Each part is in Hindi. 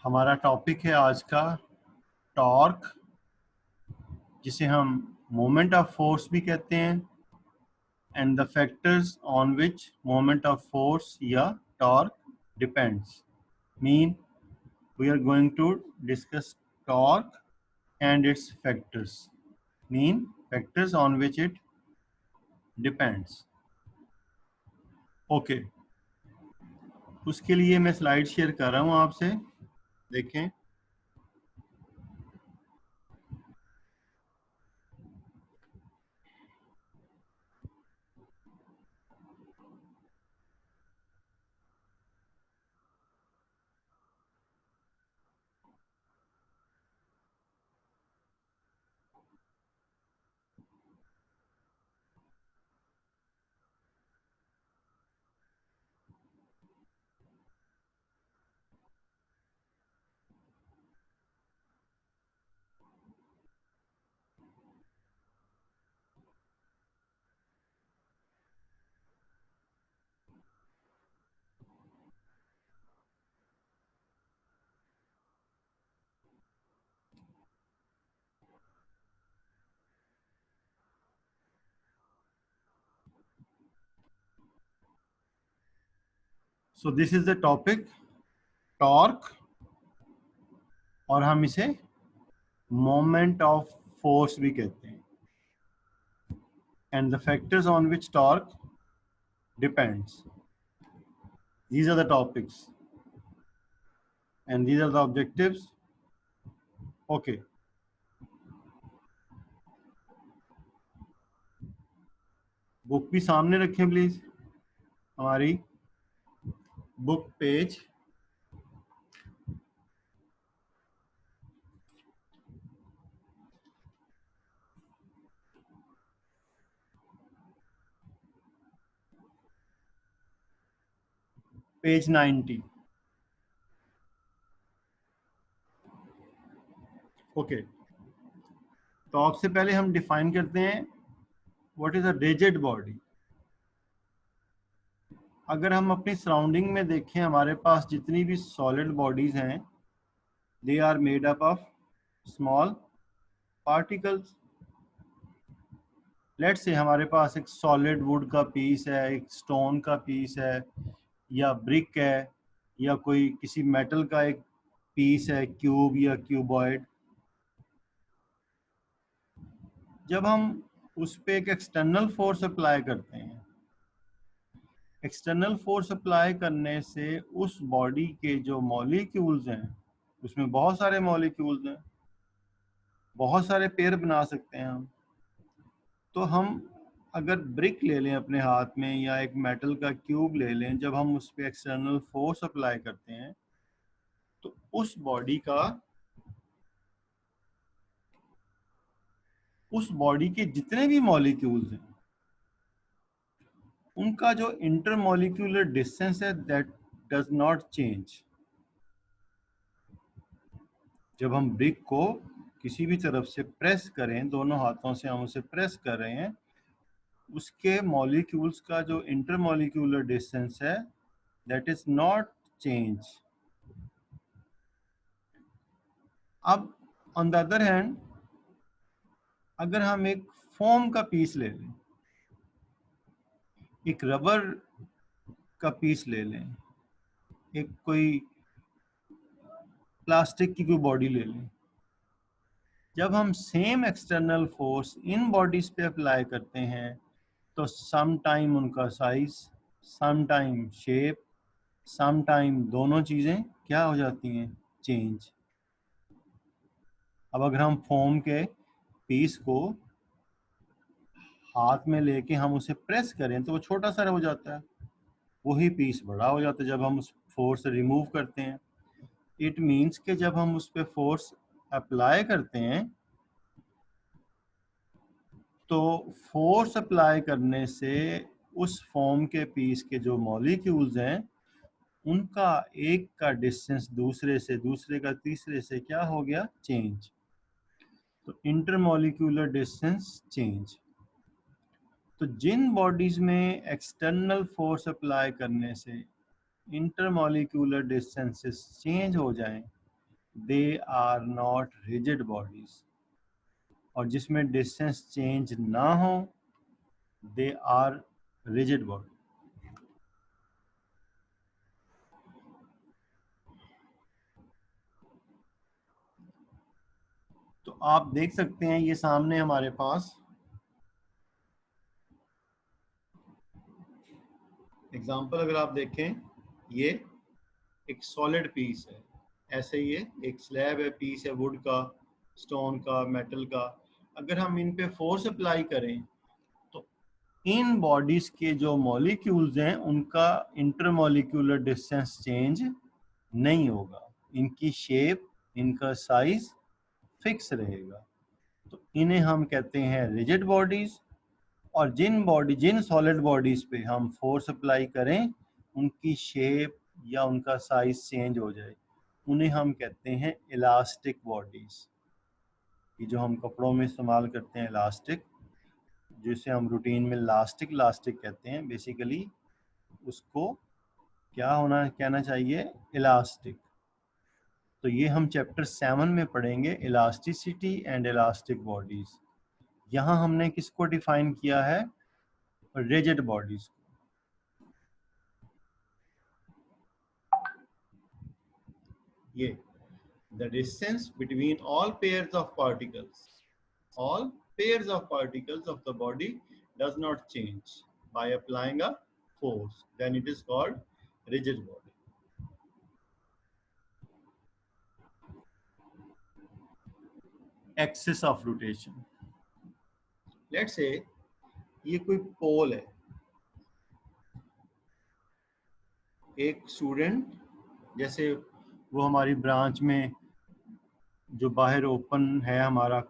हमारा टॉपिक है आज का टॉर्क, जिसे हम मोमेंट ऑफ फोर्स भी कहते हैं, and the factors on which moment of force या torque depends. Mean we are going to discuss torque and its factors, mean factors on which it depends. Okay, उसके लिए मैं स्लाइड शेयर कर रहा हूं आपसे, देखें। So this is the topic torque, और हम इसे मोमेंट ऑफ फोर्स भी कहते हैं, and the factors on which torque depends. These are the topics and these are the objectives. Okay, book भी सामने रखें प्लीज। हमारी book page page 90। Okay, torque से पहले हम डिफाइन करते हैं what is a rigid body. अगर हम अपनी सराउंडिंग में देखें, हमारे पास जितनी भी सॉलिड बॉडीज हैं, they are made up of small particles. Let's say हमारे पास एक सॉलिड वुड का पीस है, एक स्टोन का पीस है, या ब्रिक है, या कोई किसी मेटल का एक पीस है, क्यूब या क्यूबॉइड। जब हम उस पर एक एक्सटर्नल फोर्स अप्लाई करते हैं, एक्सटर्नल फोर्स अप्लाई करने से उस बॉडी के जो मॉलिक्यूल्स हैं, उसमें बहुत सारे मॉलिक्यूल्स हैं, बहुत सारे पेयर बना सकते हैं हम। तो हम अगर ब्रिक ले लें अपने हाथ में, या एक मेटल का क्यूब ले लें, जब हम उस पर एक्सटर्नल फोर्स अप्लाई करते हैं तो उस बॉडी के जितने भी मॉलिक्यूल्स हैं, उनका जो इंटरमॉलिक्यूलर डिस्टेंस है, दैट डज नॉट चेंज। जब हम ब्रिक को किसी भी तरफ से प्रेस करें, दोनों हाथों से हम उसे प्रेस कर रहे हैं, उसके मॉलिक्यूल्स का जो इंटरमॉलिक्यूलर डिस्टेंस है, दैट इज नॉट चेंज। अब ऑन द अदर हैंड, अगर हम एक फोम का पीस ले लें, एक रबर का पीस ले लें, एक कोई प्लास्टिक की कोई बॉडी ले लें, जब हम सेम एक्सटर्नल फोर्स इन बॉडीज पे अप्लाई करते हैं तो सम टाइम उनका size, some time shape, some time दोनों चीज़ें क्या हो जाती हैं, चेंज। अब अगर हम फोम के पीस को हाथ में लेके हम उसे प्रेस करें तो वो छोटा सा हो जाता है, वही पीस बड़ा हो जाता है जब हम उस फोर्स रिमूव करते हैं। इट मीन्स कि जब हम उस पर फोर्स अप्लाई करते हैं तो फोर्स अप्लाई करने से उस फोम के पीस के जो मॉलिक्यूल्स हैं, उनका एक का डिस्टेंस दूसरे से, दूसरे का तीसरे से क्या हो गया, चेंज। तो इंटरमॉलिक्यूलर डिस्टेंस चेंज। तो जिन बॉडीज में एक्सटर्नल फोर्स अप्लाई करने से इंटरमॉलिक्यूलर डिस्टेंसेस चेंज हो जाएं, they are not rigid bodies, और जिसमें डिस्टेंस चेंज ना हो दे आर रिजिड बॉडी। तो आप देख सकते हैं ये सामने हमारे पास एग्जांपल अगर आप देखें, ये एक सॉलिड पीस है, ऐसे ये एक स्लैब है, पीस है वुड का, स्टोन का, मेटल का। अगर हम इन पे फोर्स अप्लाई करें तो इन बॉडीज के जो मॉलिक्यूल्स हैं उनका इंटरमॉलिक्यूलर डिस्टेंस चेंज नहीं होगा, इनकी शेप, इनका साइज फिक्स रहेगा। तो इन्हें हम कहते हैं रिजिड बॉडीज। और जिन सॉलिड बॉडीज पे हम फोर्स अप्लाई करें उनकी शेप या उनका साइज चेंज हो जाए, उन्हें हम कहते हैं इलास्टिक बॉडीज। ये जो हम कपड़ों में इस्तेमाल करते हैं इलास्टिक, जिसे हम रूटीन में लास्टिक इलास्टिक कहते हैं, बेसिकली उसको क्या होना कहना चाहिए, इलास्टिक। तो ये हम चैप्टर 7 में पढ़ेंगे, इलास्टिसिटी एंड इलास्टिक बॉडीज। यहाँ हमने किसको डिफाइन किया है, रिजिड बॉडीज। ये the distance between all pairs of particles of the body does not change by applying a force, then it is called rigid body. Axis of rotation, let's say ये कोई पोल है, एक स्टूडेंट, जैसे वो हमारी ब्रांच में जो बाहर ओपन है हमारा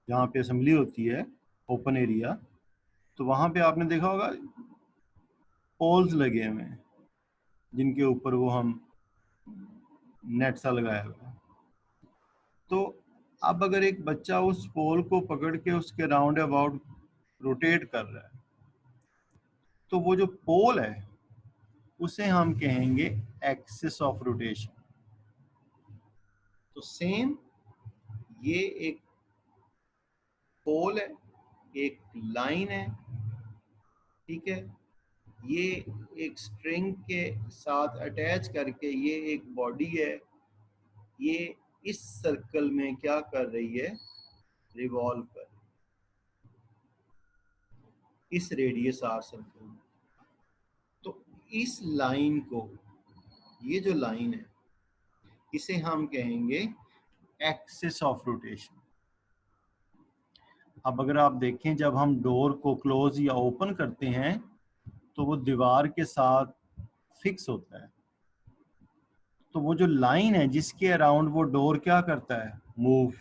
जहाँ पे असेंबली होती है, ओपन एरिया, तो वहाँ पे आपने देखा होगा पोल्स लगे हुए हैं जिनके ऊपर वो हम नेट सा लगाया हुआ है। तो अब अगर एक बच्चा उस पोल को पकड़ के उसके राउंड अबाउट रोटेट कर रहा है, तो वो जो पोल है उसे हम कहेंगे एक्सिस ऑफ रोटेशन। तो सेम ये एक पोल है, एक लाइन है, ठीक है, ये एक स्ट्रिंग के साथ अटैच करके ये एक बॉडी है, ये इस सर्कल में क्या कर रही है, रिवॉल्व कर रही है इस रेडियस आर सर्कल में। तो इस लाइन को, ये जो लाइन है इसे हम कहेंगे एक्सिस ऑफ रोटेशन। अब अगर आप देखें, जब हम डोर को क्लोज या ओपन करते हैं तो वो दीवार के साथ फिक्स होता है, तो वो जो लाइन है जिसके अराउंड वो डोर क्या करता है, मूव,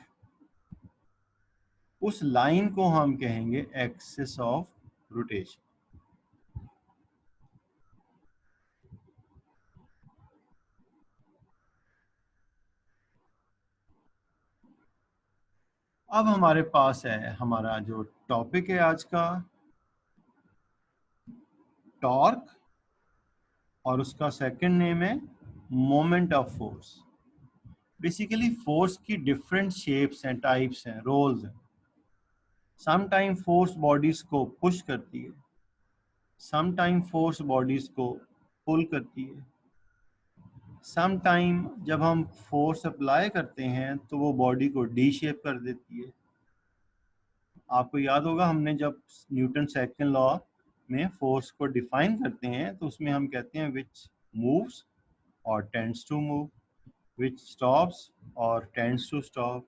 उस लाइन को हम कहेंगे एक्सिस ऑफ रोटेशन। अब हमारे पास है हमारा जो टॉपिक है आज का, टॉर्क, और उसका सेकंड नेम है moment of force. Basically force की डिफरेंट शेप्स हैं, टाइप्स हैं, रोल्स हैं। सम टाइम फोर्स बॉडीज को पुश करती है, सम टाइम फोर्स बॉडीज को पुल करती है, सम टाइम जब हम फोर्स अप्लाई करते हैं तो वो बॉडी को डी शेप कर देती है। आपको याद होगा हमने जब न्यूटन सेकंड लॉ में फोर्स को डिफाइन करते हैं तो उसमें हम कहते हैं विच मूव्स और tends to move, which stops और टेंड्स टू स्टॉप,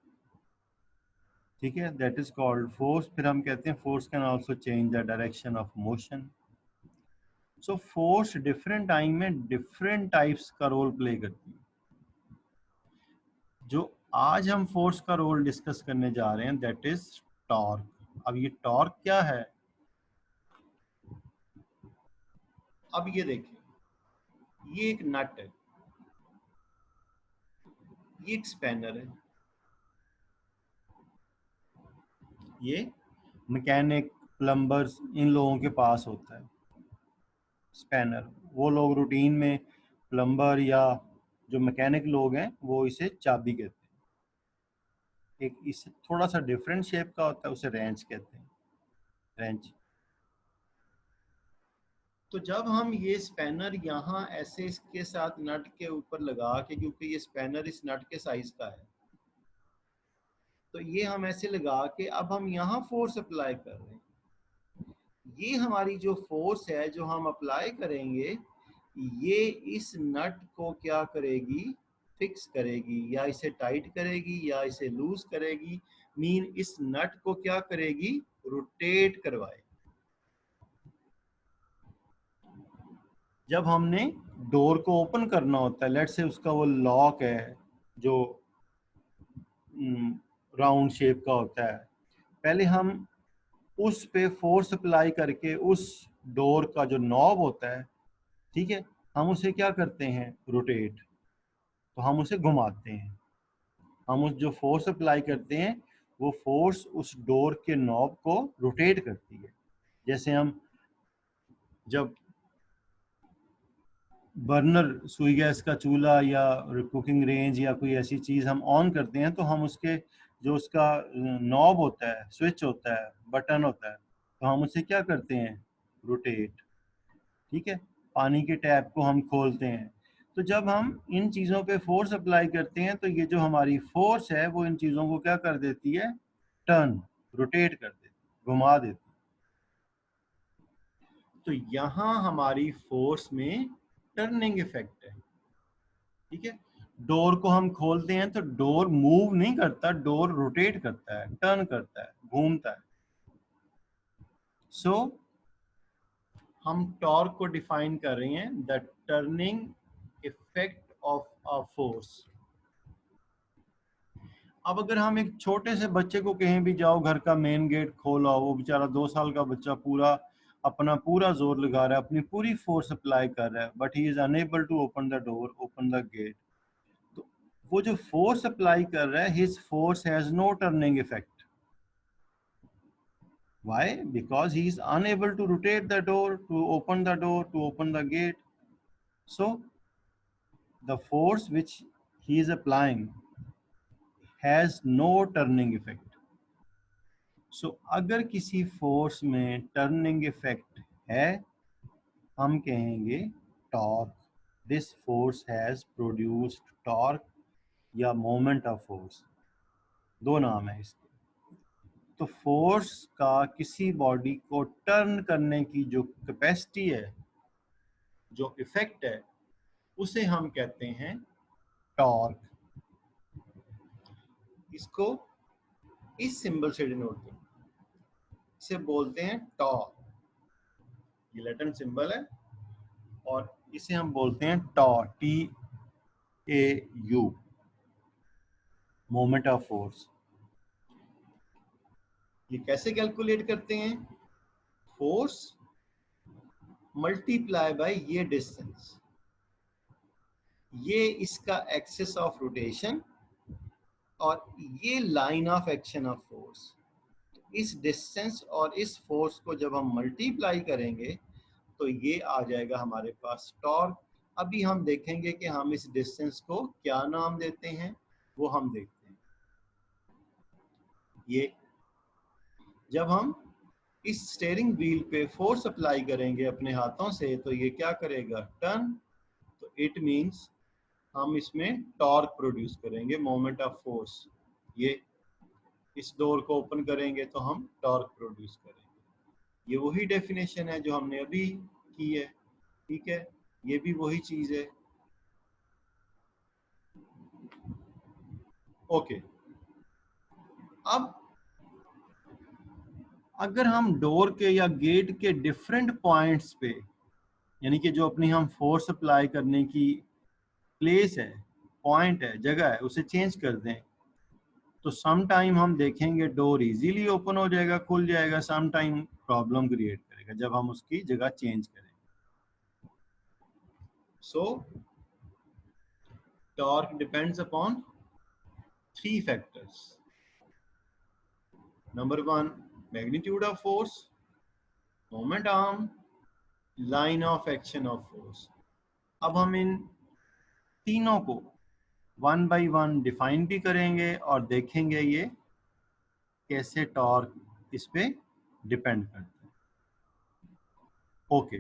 ठीक है, दैट इज कॉल्ड फोर्स। फिर हम कहते हैं force can also change the direction of motion. So force different time में डिफरेंट टाइप्स का रोल प्ले करती है। जो आज हम फोर्स का रोल डिस्कस करने जा रहे हैं दैट इज टॉर्क। अब ये टॉर्क क्या है, अब ये देखिए, ये एक नट है, ये एक स्पैनर है, ये मैकेनिक, प्लम्बर्स, इन लोगों के पास होता है स्पैनर। वो लोग रूटीन में प्लम्बर या जो मैकेनिक लोग हैं वो इसे चाबी कहते हैं। एक इस थोड़ा सा डिफरेंट शेप का होता है, उसे रेंच कहते हैं, रेंच। तो जब हम ये स्पैनर यहाँ ऐसे इसके साथ नट के ऊपर लगा के, क्योंकि ये स्पैनर इस नट के साइज का है, तो ये हम ऐसे लगा के अब हम यहाँ फोर्स अप्लाई कर रहे हैं। ये हमारी जो फोर्स है जो हम अप्लाई करेंगे, ये इस नट को क्या करेगी, फिक्स करेगी, या इसे टाइट करेगी या इसे लूज करेगी। मीन इस नट को क्या करेगी, रोटेट करवाए। जब हमने डोर को ओपन करना होता है, लेट से उसका वो लॉक है जो राउंड शेप का होता है, पहले हम उस पे फोर्स अप्लाई करके उस डोर का जो नॉब होता है, ठीक है, हम उसे क्या करते हैं, रोटेट। तो हम उसे घुमाते हैं, हम उस जो फोर्स अप्लाई करते हैं वो फोर्स उस डोर के नॉब को रोटेट करती है। जैसे हम जब बर्नर सुई गैस का चूल्हा या कुकिंग रेंज या कोई ऐसी चीज़ हम ऑन करते हैं, तो हम उसके जो उसका नॉब होता है, स्विच होता है, बटन होता है, तो हम उसे क्या करते हैं, रोटेट। ठीक है, पानी के टैप को हम खोलते हैं। तो जब हम इन चीज़ों पे फोर्स अप्लाई करते हैं तो ये जो हमारी फोर्स है वो इन चीज़ों को क्या कर देती है, टर्न, रोटेट कर देती, घुमा देती। तो यहाँ हमारी फोर्स में टर्निंग इफेक्ट है। ठीक है, डोर को हम खोलते हैं तो डोर मूव नहीं करता, डोर रोटेट करता है, टर्न करता है, घूमता है। सो हम टॉर्क को डिफाइन कर रहे हैं, the turning effect of a force. अब अगर हम एक छोटे से बच्चे को कहीं भी जाओ, घर का मेन गेट खोला, वो बेचारा 2 साल का बच्चा पूरा अपना पूरा जोर लगा रहा है, अपनी पूरी फोर्स अप्लाई कर रहा है, but he is unable to open the door, open the gate. तो वो जो फोर्स अप्लाई कर रहा है, his force has no turning effect. Why? Because he is unable to rotate the door, to open the door, to open the gate. So the force which he is applying has no turning effect. So अगर किसी फोर्स में टर्निंग इफेक्ट है, हम कहेंगे torque. This force has produced torque या मोमेंट ऑफ फोर्स, दो नाम है इसके। तो फोर्स का किसी बॉडी को टर्न करने की जो कैपेसिटी है, जो इफेक्ट है, उसे हम कहते हैं टॉर्क। इसको इस सिंबल से डिनोट करते हैं, इसे बोलते हैं टॉर्क। ये लैटिन सिंबल है और इसे हम बोलते हैं टॉ, TAU, मोमेंट ऑफ फोर्स। ये कैसे कैलकुलेट करते हैं, फोर्स मल्टीप्लाई बाय ये डिस्टेंस, ये इसका एक्सिस ऑफ रोटेशन और ये line of action of force. इस डिस्टेंस और इस फोर्स को जब हम मल्टीप्लाई करेंगे तो ये आ जाएगा हमारे पास टॉर्क। अभी हम देखेंगे कि हम इस डिस्टेंस को क्या नाम देते हैं, वो हम देखते हैं। ये जब हम इस स्टीयरिंग व्हील पे फोर्स अप्लाई करेंगे अपने हाथों से, तो ये क्या करेगा, टर्न। तो इट मींस हम इसमें टॉर्क प्रोड्यूस करेंगे, मोमेंट ऑफ फोर्स। ये इस डोर को ओपन करेंगे तो हम टॉर्क प्रोड्यूस करेंगे। ये वही डेफिनेशन है जो हमने अभी की है। ठीक है, ये भी वही चीज है। ओके, अब अगर हम डोर के या गेट के डिफरेंट पॉइंट्स पे, यानी कि जो अपनी हम फोर्स अप्लाई करने की प्लेस है, पॉइंट है, जगह है, उसे चेंज कर दें, तो सम टाइम हम देखेंगे डोर इजीली ओपन हो जाएगा, खुल जाएगा, सम टाइम प्रॉब्लम क्रिएट करेगा जब हम उसकी जगह चेंज करें। सो torque depends upon 3 factors. Number 1, magnitude of force, moment arm, line of action of force. अब हम इन तीनों को वन बाय वन डिफाइन भी करेंगे और देखेंगे ये कैसे टॉर्क इस पे डिपेंड करता है। ओके,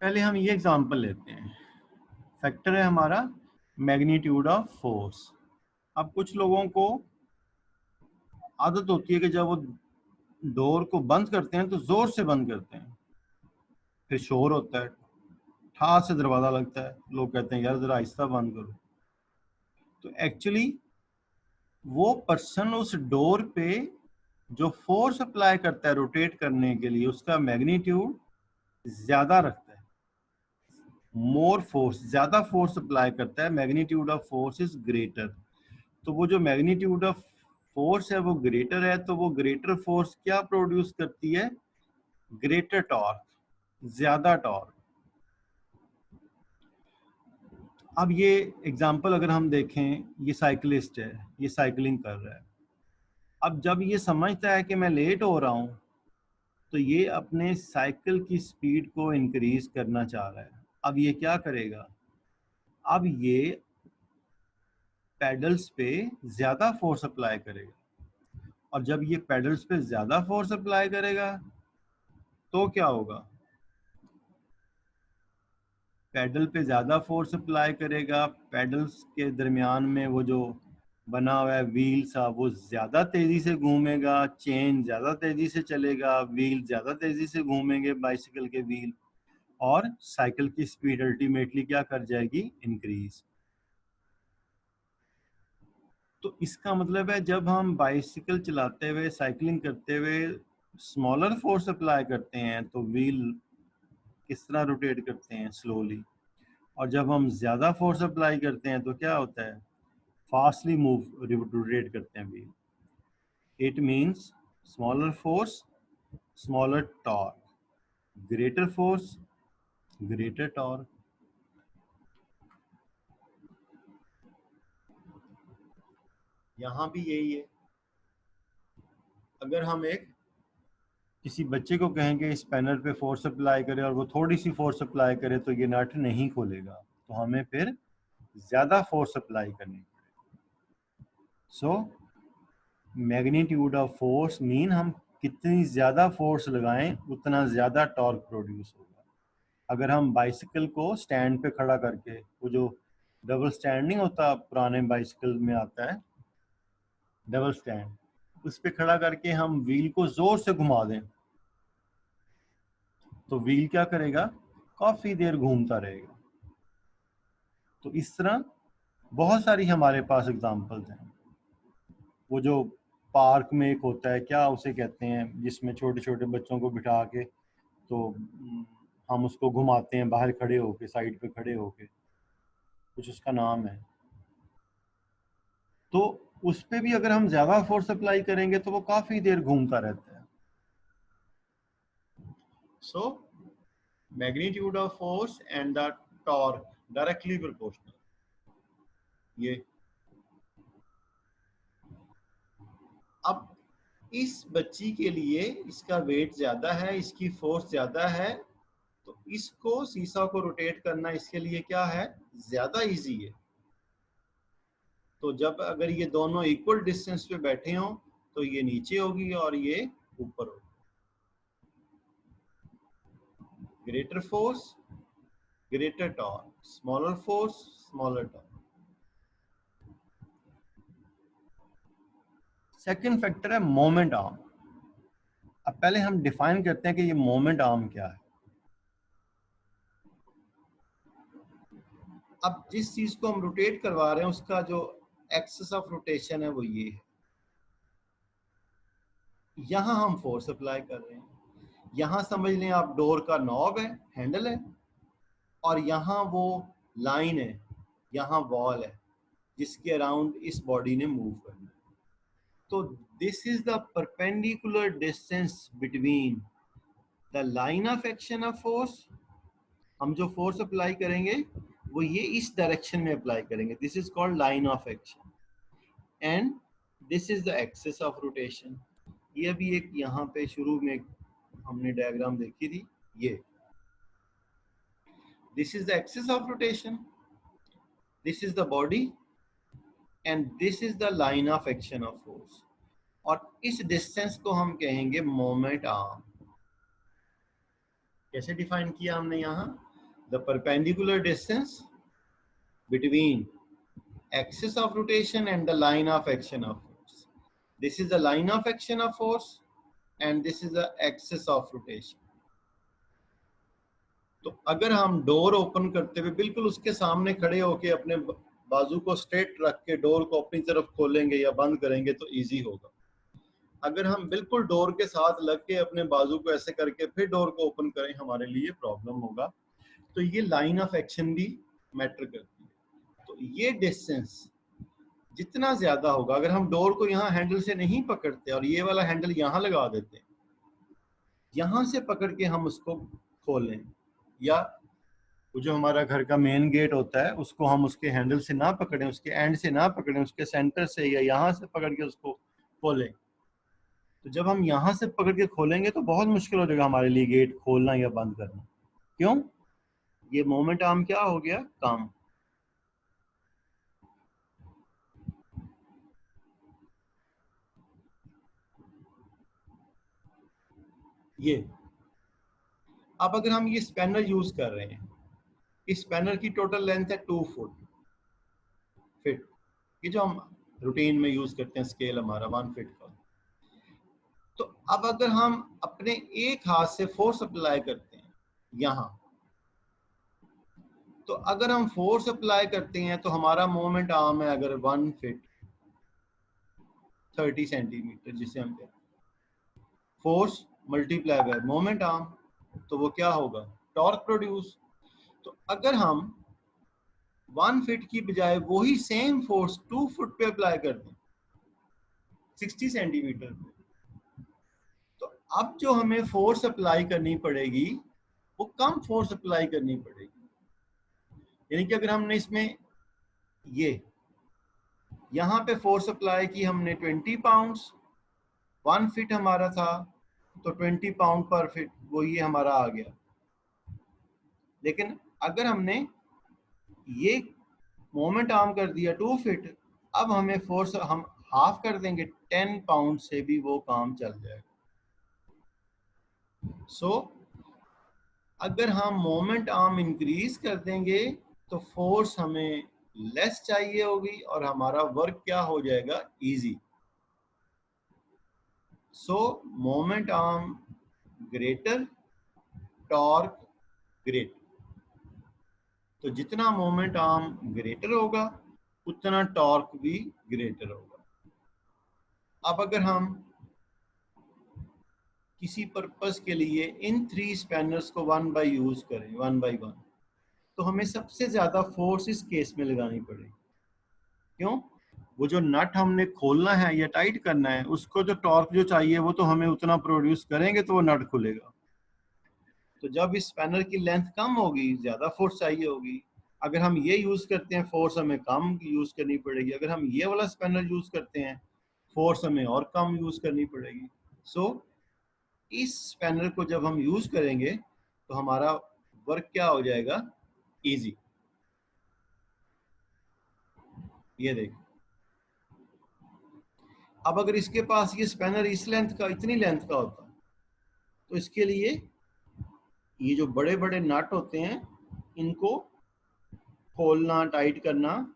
पहले हम ये एग्जांपल लेते हैं। फैक्टर है हमारा मैग्नीट्यूड ऑफ फोर्स। अब कुछ लोगों को आदत होती है कि जब वो डोर को बंद करते हैं तो जोर से बंद करते हैं, फिर शोर होता है, ठास से दरवाजा लगता है, लोग कहते हैं यार जरा आहिस्ता बंद करो। तो एक्चुअली वो पर्सन उस डोर पे जो फोर्स अप्लाई करता है रोटेट करने के लिए, उसका मैग्नीट्यूड ज्यादा रखता है, मोर फोर्स, ज्यादा फोर्स अप्लाई करता है, magnitude of force is greater. तो वो जो मैग्नीट्यूड ऑफ फोर्स है वो ग्रेटर है, तो वो ग्रेटर फोर्स क्या प्रोड्यूस करती है? ग्रेटर टॉर्क, ज्यादा टॉर्क। अब ये एग्जांपल अगर हम देखें, ये साइकिलिस्ट है, ये साइकिलिंग कर रहा है। अब जब ये समझता है कि मैं लेट हो रहा हूं, तो ये अपने साइकिल की स्पीड को इंक्रीज करना चाह रहा है। अब ये क्या करेगा? अब ये पेडल्स पे ज्यादा फोर्स अप्लाई करेगा, और जब ये पेडल्स पे ज्यादा फोर्स अप्लाई करेगा तो क्या होगा? पेडल पे ज़्यादा फोर्स अप्लाई करेगा, पेडल्स के दरमियान में वो जो बना हुआ है व्हील सा, वो ज़्यादा तेज़ी से घूमेगा, चेन ज़्यादा तेज़ी से चलेगा, व्हील ज़्यादा तेज़ी से घूमेंगे, बाइसिकल के व्हील, और साइकिल की स्पीड अल्टीमेटली क्या कर जाएगी? इंक्रीज। तो इसका मतलब है जब हम बाइसिकल चलाते हुए, साइकिलिंग करते हुए स्मॉलर फोर्स अप्लाई करते हैं तो व्हील किस तरह रोटेट करते हैं? स्लोली। और जब हम ज़्यादा फोर्स अप्लाई करते हैं तो क्या होता है? फास्टली मूव, रोटेट करते हैं wheel. It means smaller force, smaller torque, greater force, greater torque. यहाँ भी यही है। अगर हम एक किसी बच्चे को कहेंगे स्पैनर पे फोर्स अप्लाई करे और वो थोड़ी सी फोर्स अप्लाई करे तो ये नट नहीं खोलेगा, तो हमें फिर ज़्यादा फोर्स अप्लाई करनी पड़ेगी। So magnitude of force mean हम कितनी ज़्यादा फोर्स लगाएं उतना ज़्यादा टॉर्क प्रोड्यूस होगा। अगर हम बाइसिकल को स्टैंड पे खड़ा करके, वो जो डबल स्टैंड नहीं होता, पुराने बाइसिकल में आता है डबल स्टैंड, उस पे खड़ा करके हम व्हील को ज़ोर से घुमा दें तो व्हील क्या करेगा? काफ़ी देर घूमता रहेगा। तो इस तरह बहुत सारी हमारे पास एग्जांपल्स हैं। वो जो पार्क में एक होता है, क्या उसे कहते हैं, जिसमें छोटे छोटे बच्चों को बिठा के तो हम उसको घुमाते हैं बाहर खड़े होके, साइड पे खड़े होके, कुछ उसका नाम है। तो उस पे भी अगर हम ज्यादा फोर्स अप्लाई करेंगे तो वो काफी देर घूमता रहता है। So magnitude of force and the torque directly proportional. ये अब इस बच्ची के लिए इसका वेट ज्यादा है, इसकी फोर्स ज्यादा है, तो इसको सीसा को रोटेट करना इसके लिए क्या है? ज्यादा इजी है। तो जब अगर ये दोनों इक्वल डिस्टेंस पे बैठे हों तो ये नीचे होगी और ये ऊपर होगी। Greater force, greater torque, smaller force, smaller torque. Second factor है मोमेंट आर्म। अब पहले हम डिफाइन करते हैं कि ये मोमेंट आर्म क्या है। अब जिस चीज को हम रोटेट करवा रहे हैं उसका जो एक्सिस ऑफ रोटेशन है वो ये है। यहां हम फोर्स अप्लाई कर रहे हैं। यहां समझ लें आप डोर का नॉब है, हैंडल है, और यहाँ वो लाइन है, यहाँ वॉल है जिसके अराउंड इस बॉडी ने मूव करना है। तो this is the perpendicular distance between the line of action of force हम जो फोर्स अप्लाई करेंगे वो ये इस डायरेक्शन में अप्लाई करेंगे, this is called line of action, and this is the axis of rotation. ये अभी एक यहाँ पे शुरू में हमने डायग्राम देखी थी, ये this is the axis of rotation, this is the body and this is the line of action of force, और इस डिस्टेंस को हम कहेंगे मोमेंट आर्म। कैसे डिफाइन किया हमने यहाँ, the perpendicular distance between axis of rotation and the line of action of force. This is the line of action of force and this is the axis of rotation. तो अगर हम डोर ओपन करते हुए बिल्कुल उसके सामने खड़े होके अपने बाजू को स्ट्रेट रख के डोर को अपनी तरफ खोलेंगे या बंद करेंगे तो इजी होगा। अगर हम बिल्कुल डोर के साथ लग के अपने बाजू को ऐसे करके फिर डोर को ओपन करें, हमारे लिए प्रॉब्लम होगा। तो ये लाइन ऑफ एक्शन भी मैटर करती है। तो ये डिस्टेंस जितना ज्यादा होगा, अगर हम डोर को यहाँ हैंडल से नहीं पकड़ते और ये वाला हैंडल यहाँ लगा देते हैं, यहाँ से पकड़ के हम उसको खोलें, या वो जो हमारा घर का मेन गेट होता है उसको हम उसके हैंडल से ना पकड़ें, उसके एंड से ना पकड़ें, उसके सेंटर से या यहाँ से पकड़ के उसको खोलें, तो जब हम यहाँ से पकड़ के खोलेंगे तो बहुत मुश्किल हो जाएगा हमारे लिए गेट खोलना या बंद करना। क्यों? ये मोमेंट आर्म क्या हो गया, कम। ये अब अगर हम ये स्पैनर यूज कर रहे हैं, इस स्पैनर की टोटल लेंथ है 2 फुट फिट, ये जो हम रूटीन में यूज करते हैं स्केल हमारा 1 फीट का। तो अब अगर हम अपने एक हाथ से फोर्स अप्लाई करते हैं यहाँ, तो अगर हम फोर्स अप्लाई करते हैं तो हमारा मोमेंट आर्म है अगर 1 फीट 30 सेंटीमीटर, जिसे हम कहते हैं force multiply by moment arm, तो वो क्या होगा, टॉर्क प्रोड्यूस। तो अगर हम 1 फीट की बजाय वही सेम फोर्स 2 फुट पे अप्लाई कर दें 60 सेंटीमीटर पे, तो अब जो हमें फोर्स अप्लाई करनी पड़ेगी वो कम फोर्स अप्लाई करनी पड़ेगी। यानी कि अगर हमने इसमें ये यहाँ पे फोर्स अप्लाई की हमने 20 पाउंड्स, 1 फीट हमारा था तो 20 पाउंड पर फीट, वो ये हमारा आ गया। लेकिन अगर हमने ये मोमेंट आर्म कर दिया 2 फीट, अब हमें फोर्स हम हाफ कर देंगे, 10 पाउंड से भी वो काम चल जाएगा। सो अगर हम मोमेंट आर्म इंक्रीज कर देंगे तो फोर्स हमें लेस चाहिए होगी और हमारा वर्क क्या हो जाएगा, इजी। सो moment arm greater, torque greater. तो जितना मोमेंट आर्म ग्रेटर होगा उतना टॉर्क भी ग्रेटर होगा। अब अगर हम किसी पर्पस के लिए इन 3 स्पैनर्स को 1 बाय यूज करें 1 बाय 1, तो हमें सबसे ज्यादा फोर्स इस केस में लगानी पड़ेगी। क्यों? वो जो नट हमने खोलना है या टाइट करना है, उसको जो टॉर्क जो चाहिए वो तो हमें उतना प्रोड्यूस करेंगे तो वो नट खुलेगा। तो जब इस स्पैनर की लेंथ कम होगी, ज्यादा फोर्स चाहिए होगी। अगर हम ये यूज करते हैं फोर्स हमें कम यूज करनी पड़ेगी, अगर हम ये वाला स्पैनर यूज करते हैं फोर्स हमें और कम यूज करनी पड़ेगी। सो इस स्पैनर को जब हम यूज करेंगे तो हमारा वर्क क्या हो जाएगा, इजी। ये देखो, अब अगर इसके पास ये स्पैनर इस लेंथ का, इतनी लेंथ का होता तो इसके लिए ये जो बड़े बड़े नट होते हैं इनको खोलना टाइट करना,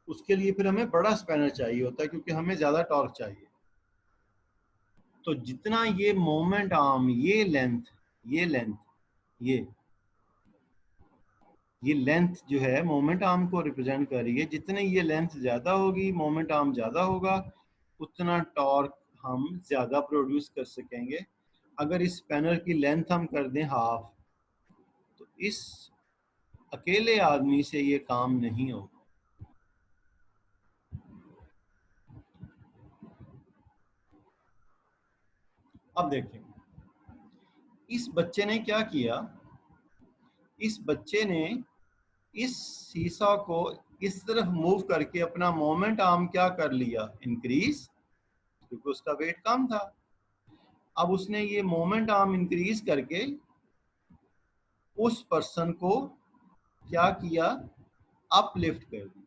उसके लिए फिर हमें बड़ा स्पैनर चाहिए होता है क्योंकि हमें ज्यादा टॉर्क चाहिए। तो जितना ये मोमेंट आर्म, ये लेंथ, ये लेंथ, ये लेंथ जो है मोमेंट आर्म को रिप्रेजेंट कर रही है, जितनी ये लेंथ ज्यादा होगी, मोमेंट आर्म ज्यादा होगा, उतना टॉर्क हम ज्यादा प्रोड्यूस कर सकेंगे। अगर इस स्पैनर की लेंथ हम कर दें हाफ, तो इस अकेले आदमी से ये काम नहीं होगा। अब देखें, इस बच्चे ने क्या किया, इस बच्चे ने इस सीसा को इस तरफ मूव करके अपना मोमेंट आर्म क्या कर लिया, इंक्रीज, क्योंकि उसका वेट कम था। अब उसने ये मोमेंट आर्म इंक्रीज करके उस पर्सन को क्या किया, अपलिफ्ट कर दिया।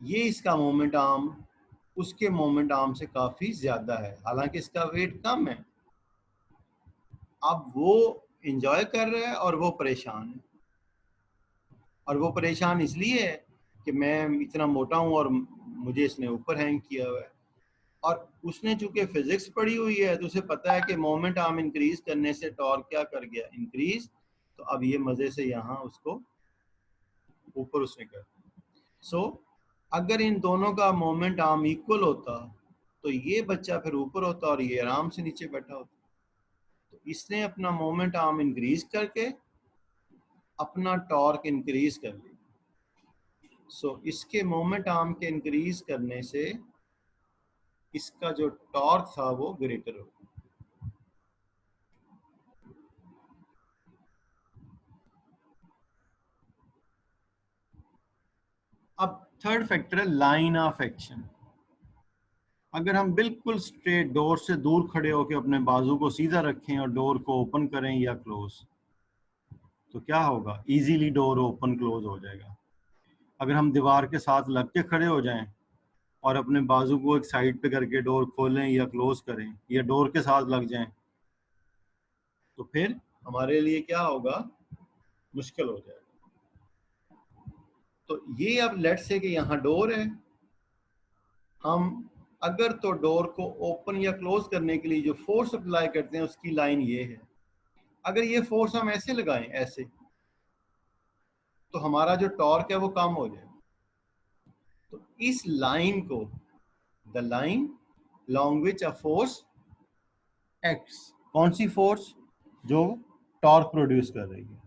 ये इसका मोमेंट आर्म उसके मोमेंट आर्म से काफी ज्यादा है, हालांकि इसका वेट कम है। अब वो एंजॉय कर रहा है और वो परेशान है। और वो परेशान इसलिए है कि मैं इतना मोटा हूं और मुझे इसने ऊपर हैंग किया हुआ है। और उसने चूंकि फिजिक्स पढ़ी हुई है तो उसे पता है कि मोमेंट आर्म इंक्रीज करने से टॉर्क क्या कर गया, इंक्रीज। तो अब ये मजे से यहाँ उसको ऊपर उसने कर दिया। सो अगर इन दोनों का मोमेंट आर्म इक्वल होता तो ये बच्चा फिर ऊपर होता और ये आराम से नीचे बैठा होता। तो इसने अपना मोमेंट आर्म इंक्रीज करके अपना टॉर्क इंक्रीज कर लिया। सो इसके मोमेंट आर्म के इंक्रीज करने से इसका जो टॉर्क था वो ग्रेटर हो। अब थर्ड फैक्टर है लाइन ऑफ एक्शन। अगर हम बिल्कुल स्ट्रेट डोर से दूर खड़े होकर अपने बाजू को सीधा रखें और डोर को ओपन करें या क्लोज, तो क्या होगा, इजीली डोर ओपन क्लोज हो जाएगा। अगर हम दीवार के साथ लग के खड़े हो जाएं और अपने बाजू को एक साइड पे करके डोर खोलें या क्लोज करें या डोर के साथ लग जाएं, तो फिर हमारे लिए क्या होगा, मुश्किल हो जाएगा। तो ये अब लेट से कि यहाँ डोर है, हम अगर तो डोर को ओपन या क्लोज करने के लिए जो फोर्स अप्लाई करते हैं उसकी लाइन ये है। अगर ये फोर्स हम ऐसे लगाएं, ऐसे, तो हमारा जो टॉर्क है वो कम हो जाएगा। तो इस लाइन को, the line long which a force acts, कौन सी फोर्स, जो टॉर्क प्रोड्यूस कर रही है,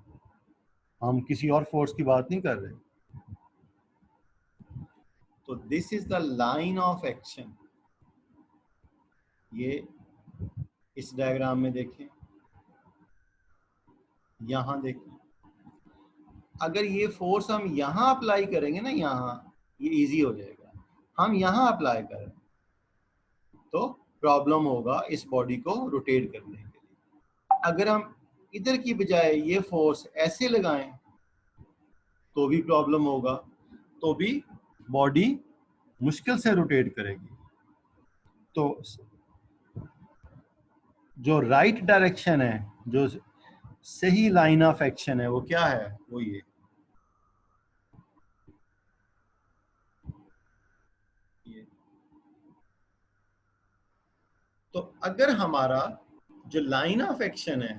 हम किसी और फोर्स की बात नहीं कर रहे। तो this is the line of action. ये इस डायग्राम में देखें, यहां देखें। अगर ये फोर्स हम यहां अप्लाई करेंगे ना, यहां, ये इजी हो जाएगा। हम यहां अप्लाई करें तो प्रॉब्लम होगा इस बॉडी को रोटेट करने के लिए। अगर हम इधर की बजाय ये फोर्स ऐसे लगाएं तो भी प्रॉब्लम होगा, तो भी बॉडी मुश्किल से रोटेट करेगी। तो जो राइट डायरेक्शन है, जो सही लाइन ऑफ एक्शन है, वो क्या है, वो ये तो अगर हमारा जो लाइन ऑफ एक्शन है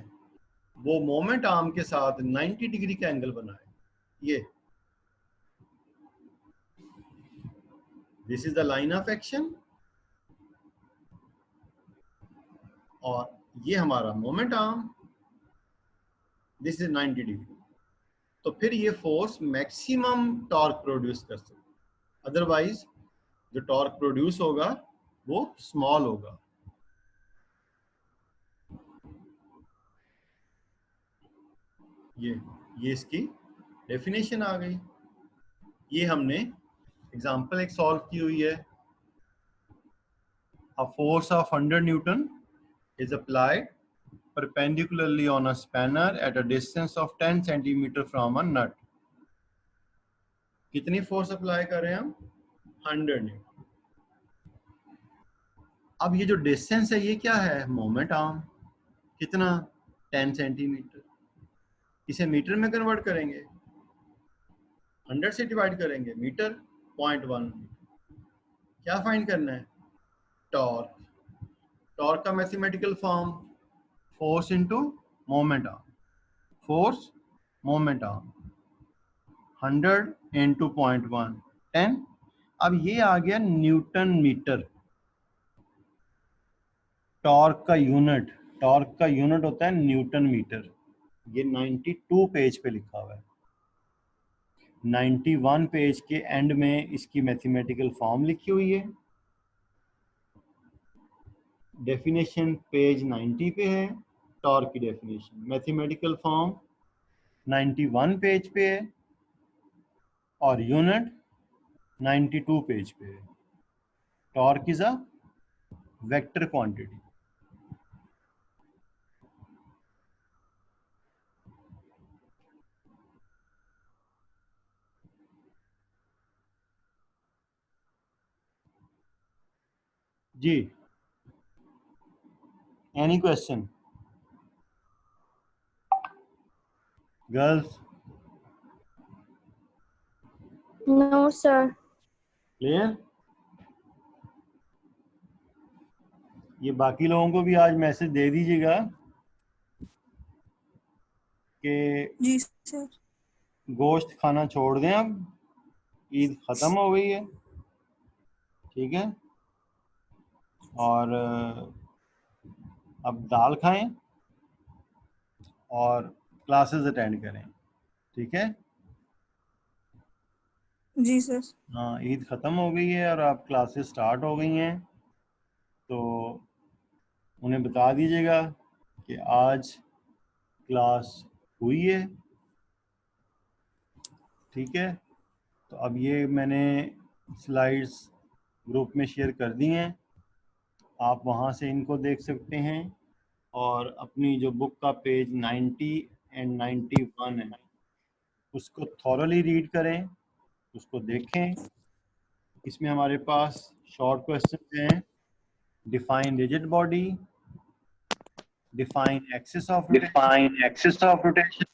वो मोमेंट आर्म के साथ 90 डिग्री का एंगल बनाए, ये this is the line of action और ये हमारा moment arm, this is 90 degree. तो फिर ये फोर्स मैक्सिमम टॉर्क प्रोड्यूस कर सकते, अदरवाइज जो टॉर्क प्रोड्यूस होगा वो स्मॉल होगा। ये इसकी डेफिनेशन आ गई। ये हमने एग्जांपल एक सॉल्व की हुई है। A force of 100 Newton is applied perpendicularly on a spanner at a distance of 10 centimeter from a nut. कितनी फोर्स अप्लाई कर रहे हैं हम, 100 न्यूटन। अब ये जो डिस्टेंस है ये क्या है, मोमेंट आर्म, कितना, 10 सेंटीमीटर। इसे मीटर में कन्वर्ट करेंगे, 100 से डिवाइड करेंगे, मीटर 0.1। क्या फाइंड करना है, टॉर्क। टॉर्क का mathematical form, force into moment arm, force moment arm 100 into 0.1, 10। अब ये आ गया न्यूटन मीटर। टॉर्क का यूनिट, टॉर्क का यूनिट होता है न्यूटन मीटर। ये 92 पेज पे लिखा हुआ है। 91 पेज के एंड में इसकी मैथमेटिकल फॉर्म लिखी हुई है। डेफिनेशन पेज 90 पे है। टॉर्क की डेफिनेशन मैथमेटिकल फॉर्म 91 पेज पे है और यूनिट 92 पेज पे है। Torque is a vector quantity. जी, any question girls? No, sir. Clear? ये बाकी लोगों को भी आज मैसेज दे दीजिएगा कि जी सर। गोश्त खाना छोड़ दें, अब ईद ख़त्म हो गई है, ठीक है? और अब दाल खाएं और क्लासेस अटेंड करें, ठीक है? जी सर। हाँ, ईद ख़त्म हो गई है और अब क्लासेस स्टार्ट हो गई हैं, तो उन्हें बता दीजिएगा कि आज क्लास हुई है, ठीक है? तो अब ये मैंने स्लाइड्स ग्रुप में शेयर कर दी हैं, आप वहाँ से इनको देख सकते हैं और अपनी जो बुक का पेज 90 एंड 91 है उसको थॉरली रीड करें, उसको देखें। इसमें हमारे पास शॉर्ट क्वेश्चन हैं। Define rigid body, define axis of rotation, Define axis of rotation.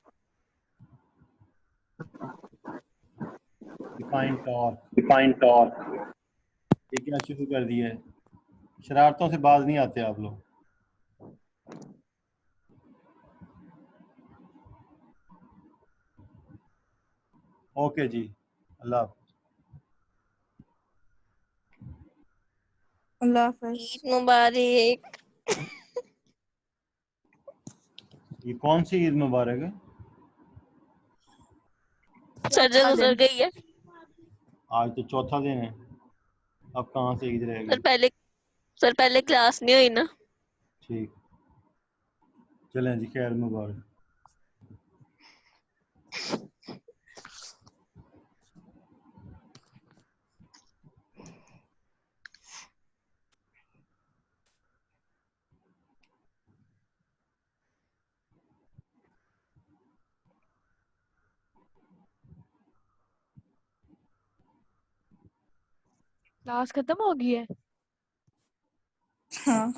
Define torque. Define torque. ये क्या शुरू कर दिया है? शरारतों से बाज नहीं आते आप लोग। ओके जी, अल्लाह हाफ़िज़। अल्लाह हाफ़िज़। ईद मुबारक। ये कौन सी ईद मुबारक है? सर जो गुजर गई है। आज तो चौथा दिन है, अब कहाँ से ईद सर रहेगी? पहले क्लास नहीं हुई ना। ठीक, चलें जी, खैर मुबारक। क्लास खत्म हो गई है। हाँ।